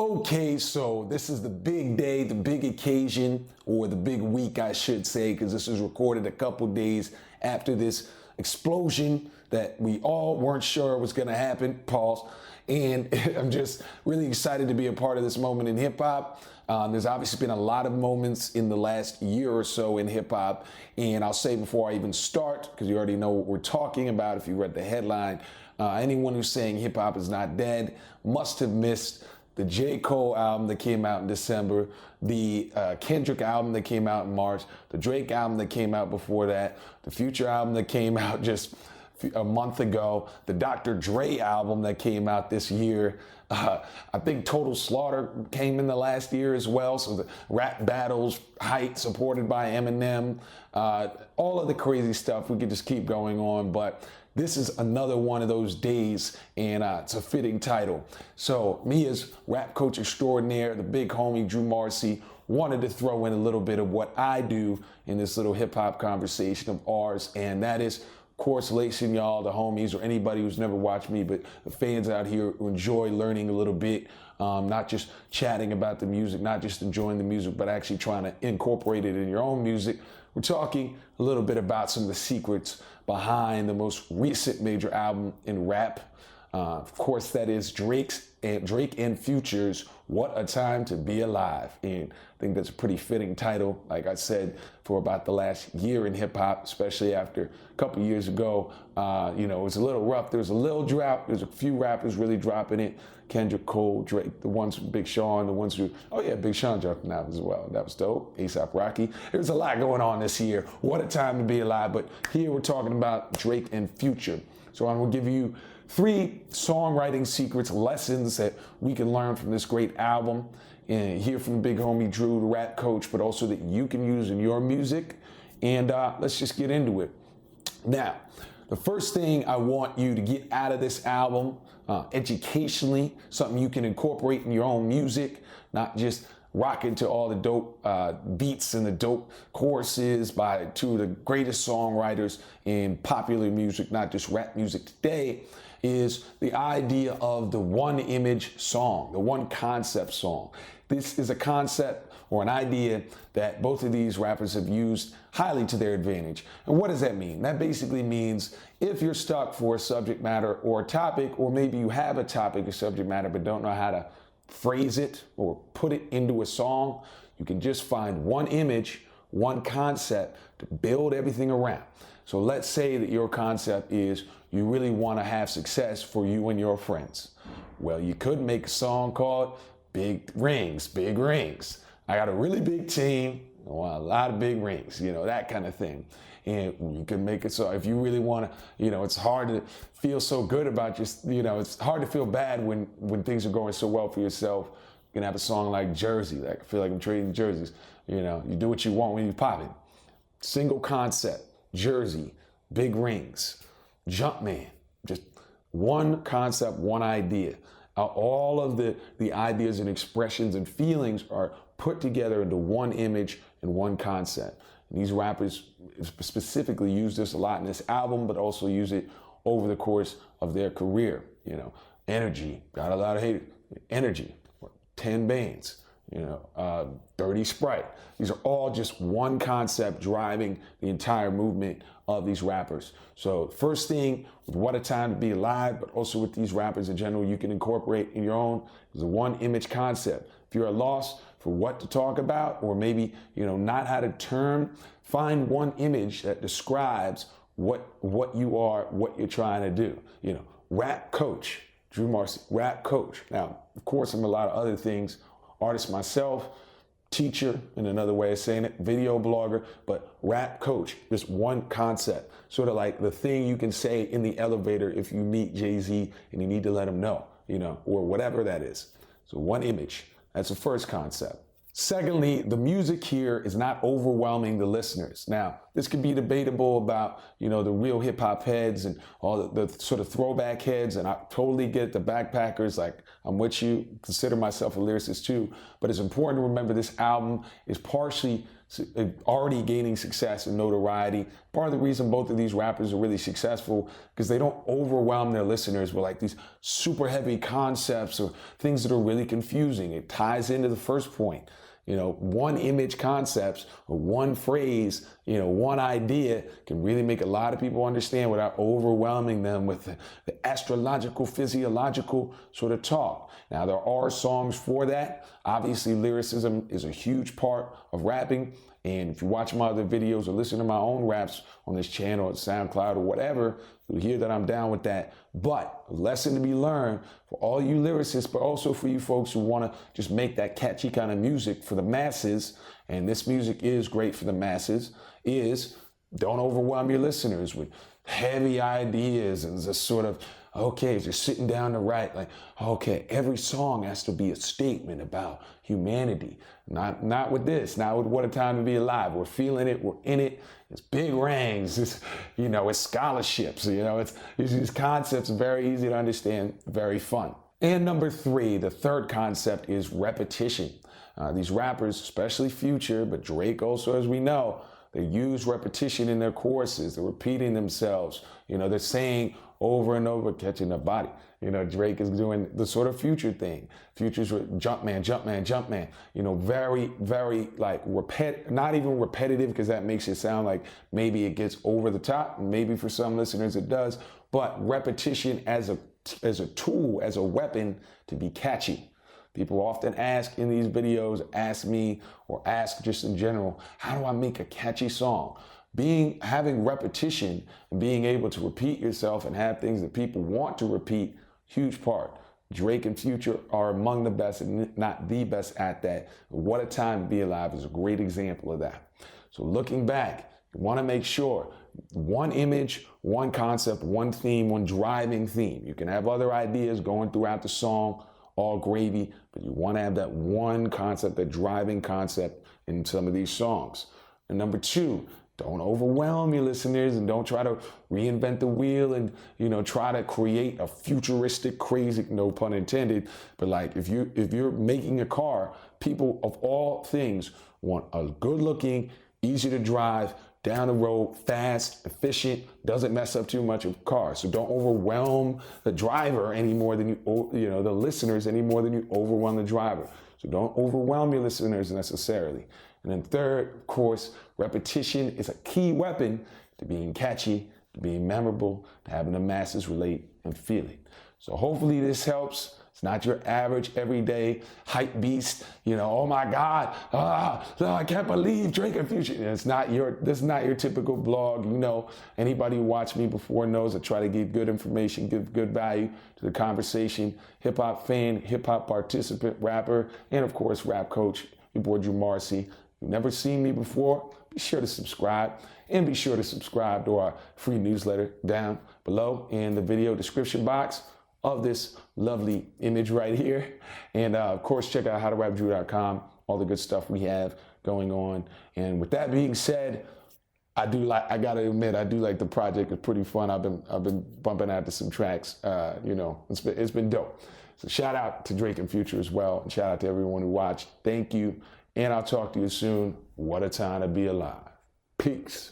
Okay, so this is the big day, the big occasion, or the big week, I should say, because this was recorded a couple days after this explosion that we all weren't sure was going to happen. Pause. And I'm just really excited to be a part of this moment in hip hop. There's obviously been a lot of moments in the last year or so in hip hop. And I'll say before I even start, because you already know what we're talking about if you read the headline, anyone who's saying hip hop is not dead must have missed the J. Cole album that came out in December, the Kendrick album that came out in March, the Drake album that came out before that, the Future album that came out just a month ago, the Dr. Dre album that came out this year. I think Total Slaughter came in the last year as well. So the rap battles, Height, supported by Eminem, all of the crazy stuff. We could just keep going on, but this is another one of those days, and it's a fitting title. So me as rap coach extraordinaire, the big homie Drew Marcy, wanted to throw in a little bit of what I do in this little hip hop conversation of ours, and that is, of course, lacing y'all, the homies, or anybody who's never watched me, but the fans out here who enjoy learning a little bit, not just chatting about the music, not just enjoying the music, but actually trying to incorporate it in your own music. We're talking a little bit about some of the secrets behind the most recent major album in rap. Of course, that is Drake and Future's What a Time to Be Alive. And I think that's a pretty fitting title, like I said, for about the last year in hip hop, especially after a couple years ago. It was a little rough. There was a little drought. There's a few rappers really dropping it. Kendrick, Cole, Drake, the ones from Big Sean, the ones who, Big Sean dropped an album as well. That was dope. A$AP Rocky. There's a lot going on this year. What a time to be alive. But here we're talking about Drake and Future. So I'm going to give you 3 songwriting secrets, lessons that we can learn from this great album, and hear from the big homie Drew, the rap coach, but also that you can use in your music. And let's just get into it. Now, the first thing I want you to get out of this album, educationally, something you can incorporate in your own music, not just rocking to all the dope beats and the dope choruses by 2 of the greatest songwriters in popular music, not just rap music today, is the idea of the one image song, the one concept song. This is a concept or an idea that both of these rappers have used highly to their advantage. And what does that mean? That basically means if you're stuck for a subject matter or a topic, or maybe you have a topic or subject matter but don't know how to phrase it or put it into a song, you can just find one image, one concept to build everything around. So let's say that your concept is you really want to have success for you and your friends. Well, you could make a song called Big Rings, Big Rings. I got a really big team, I want a lot of big rings, that kind of thing. And you can make it so if you really want to, it's hard to feel so good about just, it's hard to feel bad when things are going so well for yourself. You can have a song like Jersey, like I feel like I'm trading jerseys. You do what you want when you pop it. Single concept, Jersey, big rings, Jumpman, just one concept, one idea. All of the ideas and expressions and feelings are put together into one image and one concept. And these rappers specifically use this a lot in this album, but also use it over the course of their career. Energy, got a lot of hate. Energy, 10 Bands, Dirty Sprite. These are all just one concept driving the entire movement of these rappers. So first thing, with What a Time to Be Alive, but also with these rappers in general, you can incorporate in your own is a one image concept. If you're at a loss for what to talk about, or maybe, not how to term, find one image that describes what you are, what you're trying to do. Rap coach, Drew Marcy, rap coach. Now, of course, I'm a lot of other things, artist myself, teacher, in another way of saying it, video blogger, but rap coach, just one concept, sort of like the thing you can say in the elevator if you meet Jay-Z and you need to let him know, or whatever that is. So one image, that's the first concept. Secondly, the music here is not overwhelming the listeners. Now, this could be debatable about, the real hip hop heads and all the sort of throwback heads, and I totally get the backpackers, like, I'm with you, consider myself a lyricist too, but it's important to remember this album is partially already gaining success and notoriety. Part of the reason both of these rappers are really successful because they don't overwhelm their listeners with like these super heavy concepts or things that are really confusing. It ties into the first point. One image concepts or one phrase, one idea can really make a lot of people understand without overwhelming them with the astrological, physiological sort of talk. Now, there are songs for that. Obviously, lyricism is a huge part of rapping. And if you watch my other videos or listen to my own raps on this channel, at SoundCloud or whatever, you'll hear that I'm down with that. But a lesson to be learned for all you lyricists, but also for you folks who want to just make that catchy kind of music for the masses, and this music is great for the masses, is don't overwhelm your listeners with heavy ideas and just sort of, okay, just sitting down to write, like, okay, every song has to be a statement about humanity. Not with this, not with What a Time to Be Alive. We're feeling it, we're in it. It's big rangs, it's scholarships, these concepts are very easy to understand, very fun. And number 3, the third concept is repetition. These rappers, especially Future, but Drake also, as we know, they use repetition in their choruses. They're repeating themselves. They're saying over and over, catching the body. Drake is doing the sort of Future thing. Future's Jumpman, Jumpman, Jumpman. Very, very not even repetitive, because that makes it sound like maybe it gets over the top. Maybe for some listeners it does. But repetition as a tool, as a weapon to be catchy. People often ask in these videos, ask me, or ask just in general, how do I make a catchy song? Having repetition and being able to repeat yourself and have things that people want to repeat, huge part. Drake and Future are among the best, and not the best at that. What a Time to Be Alive is a great example of that. So looking back, you want to make sure one image, one concept, one theme, one driving theme. You can have other ideas going throughout the song, all gravy, but you want to have that one concept, that driving concept in some of these songs. And number 2, don't overwhelm your listeners and don't try to reinvent the wheel and, try to create a futuristic, crazy, no pun intended, but like if you're making a car, people of all things want a good looking, easy to drive, down the road, fast, efficient, doesn't mess up too much of car. So don't overwhelm the driver any more than the listeners any more than you overwhelm the driver. So don't overwhelm your listeners necessarily. And then third, of course, repetition is a key weapon to being catchy, to being memorable, to having the masses relate and feel it. So hopefully this helps. It's not your average everyday hype beast, oh my God, I can't believe Drake and Future. This is not your typical blog. Anybody who watched me before knows I try to give good information, give good value to the conversation. Hip hop fan, hip hop participant, rapper, and of course rap coach, your boy Drew Marcy. If you've never seen me before, be sure to subscribe, and be sure to subscribe to our free newsletter down below in the video description box of this lovely image right here. And of course, check out howtorapdrew.com, all the good stuff we have going on. And with that being said, I gotta admit, I do like the project. It's pretty fun. I've been bumping out to some tracks. It's been dope. So shout out to Drake and Future as well. And shout out to everyone who watched. Thank you. And I'll talk to you soon. What a time to be alive. Peace.